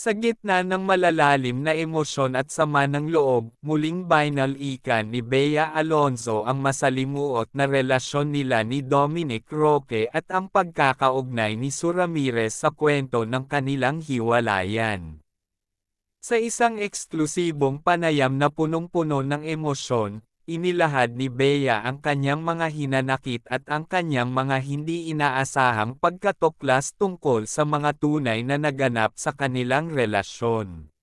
Sa gitna ng malalalim na emosyon at sama ng loob, muling binalikan ni Bea Alonzo ang masalimuot na relasyon nila ni Dominic Roque at ang pagkakaugnay ni Sue Ramirez sa kwento ng kanilang hiwalayan. Sa isang eksklusibong panayam na punong-puno ng emosyon, inilahad ni Bea ang kanyang mga hinanakit at ang kanyang mga hindi inaasahang pagkatuklas tungkol sa mga tunay na naganap sa kanilang relasyon.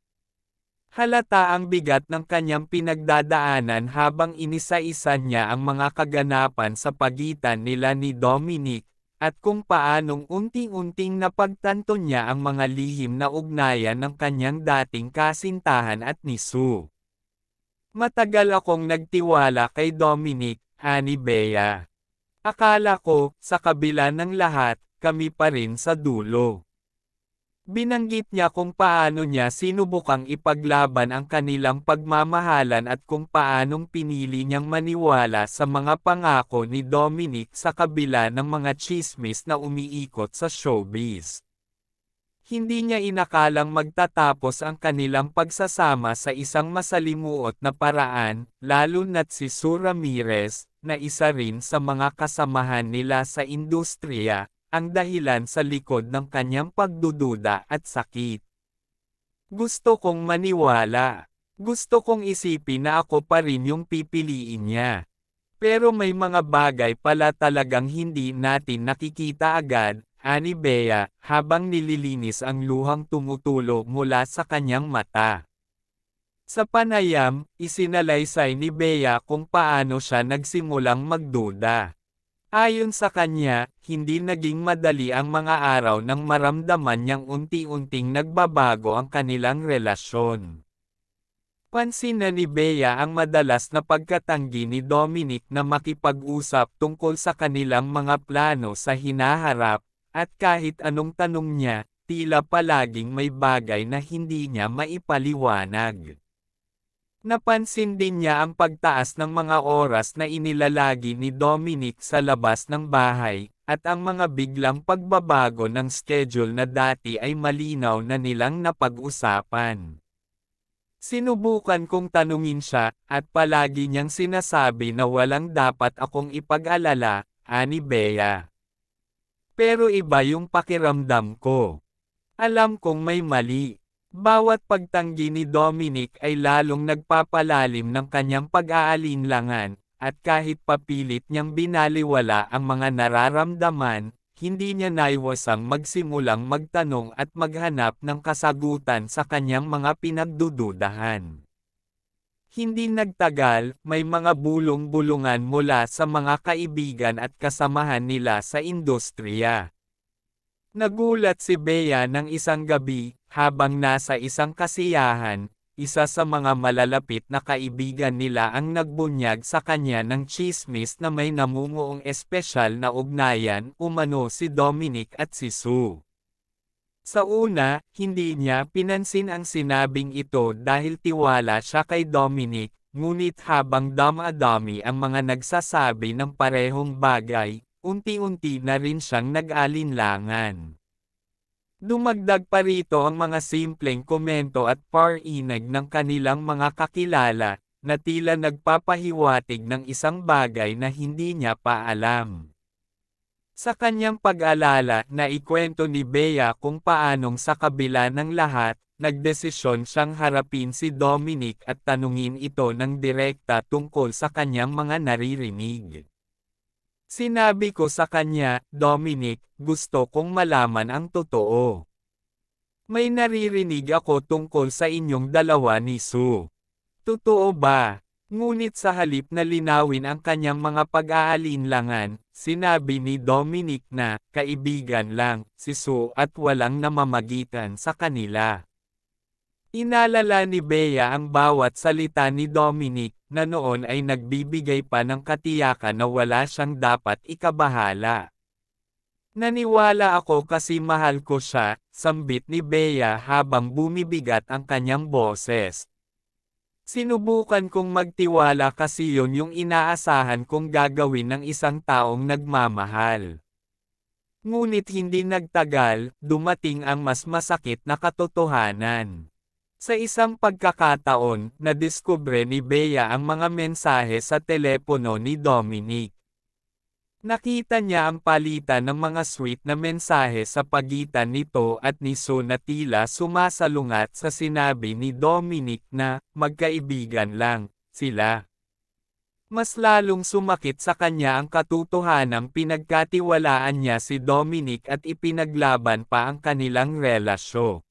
Halata ang bigat ng kanyang pinagdadaanan habang inisa-isa niya ang mga kaganapan sa pagitan nila ni Dominic, at kung paanong unti-unting napagtanto niya ang mga lihim na ugnayan ng kanyang dating kasintahan at ni Sue. Matagal akong nagtiwala kay Dominic, ani Bea. Akala ko, sa kabila ng lahat, kami pa rin sa dulo. Binanggit niya kung paano niya sinubukang ipaglaban ang kanilang pagmamahalan at kung paanong pinili niyang maniwala sa mga pangako ni Dominic sa kabila ng mga tsismis na umiikot sa showbiz. Hindi niya inakalang magtatapos ang kanilang pagsasama sa isang masalimuot na paraan, lalo na't si Sue Ramirez, na isa rin sa mga kasamahan nila sa industriya, ang dahilan sa likod ng kanyang pagdududa at sakit. Gusto kong maniwala. Gusto kong isipin na ako pa rin yung pipiliin niya. Pero may mga bagay pala talagang hindi natin nakikita agad, ani Bea, habang nililinis ang luhang tumutulo mula sa kanyang mata. Sa panayam, isinalaysay ni Bea kung paano siya nagsimulang magduda. Ayon sa kanya, hindi naging madali ang mga araw nang maramdaman niyang unti-unting nagbabago ang kanilang relasyon. Pansin na ni Bea ang madalas na pagkatanggi ni Dominic na makipag-usap tungkol sa kanilang mga plano sa hinaharap, at kahit anong tanong niya, tila palaging may bagay na hindi niya maipaliwanag. Napansin din niya ang pagtaas ng mga oras na inilalagi ni Dominic sa labas ng bahay, at ang mga biglang pagbabago ng schedule na dati ay malinaw na nilang napag-usapan. Sinubukan kong tanungin siya, at palagi niyang sinasabi na walang dapat akong ipag-alala, ani Bea. Pero iba yung pakiramdam ko. Alam kong may mali. Bawat pagtanggi ni Dominic ay lalong nagpapalalim ng kanyang pag-aalinlangan, at kahit papilit niyang binaliwala ang mga nararamdaman, hindi niya naiwasang magsimulang magtanong at maghanap ng kasagutan sa kanyang mga pinagdududahan. Hindi nagtagal, may mga bulong-bulungan mula sa mga kaibigan at kasamahan nila sa industriya. Nagulat si Bea ng isang gabi, habang nasa isang kasiyahan, isa sa mga malalapit na kaibigan nila ang nagbunyag sa kanya ng tsismis na may namumuong espesyal na ugnayan, umano si Dominic at si Sue. Sa una, hindi niya pinansin ang sinabing ito dahil tiwala siya kay Dominic, ngunit habang dama-dami ang mga nagsasabi ng parehong bagay, unti-unti na rin siyang nag-alinlangan. Dumagdag pa rito ang mga simpleng komento at pag-inig ng kanilang mga kakilala, na tila nagpapahiwatig ng isang bagay na hindi niya pa alam. Sa kanyang pag-alala, naikwento ni Bea kung paanong sa kabila ng lahat, nagdesisyon siyang harapin si Dominic at tanungin ito ng direkta tungkol sa kanyang mga naririnig. Sinabi ko sa kanya, Dominic, gusto kong malaman ang totoo. May naririnig ako tungkol sa inyong dalawa ni Sue. Totoo ba? Ngunit sa halip na linawin ang kanyang mga pag-aalinlangan, sinabi ni Dominic na, kaibigan lang, si Sue at walang namamagitan sa kanila. Inalala ni Bea ang bawat salita ni Dominic, na noon ay nagbibigay pa ng katiyakan na wala siyang dapat ikabahala. Naniwala ako kasi mahal ko siya, sambit ni Bea habang bumibigat ang kanyang boses. Sinubukan kong magtiwala kasi yon yung inaasahan kong gagawin ng isang taong nagmamahal. Ngunit hindi nagtagal, dumating ang mas masakit na katotohanan. Sa isang pagkakataon, nadiskubre ni Bea ang mga mensahe sa telepono ni Dominic. Nakita niya ang palitan ng mga sweet na mensahe sa pagitan nito at ni Sue na tila sumasalungat sa sinabi ni Dominic na, magkaibigan lang, sila. Mas lalong sumakit sa kanya ang katotohanang pinagkatiwalaan niya si Dominic at ipinaglaban pa ang kanilang relasyon.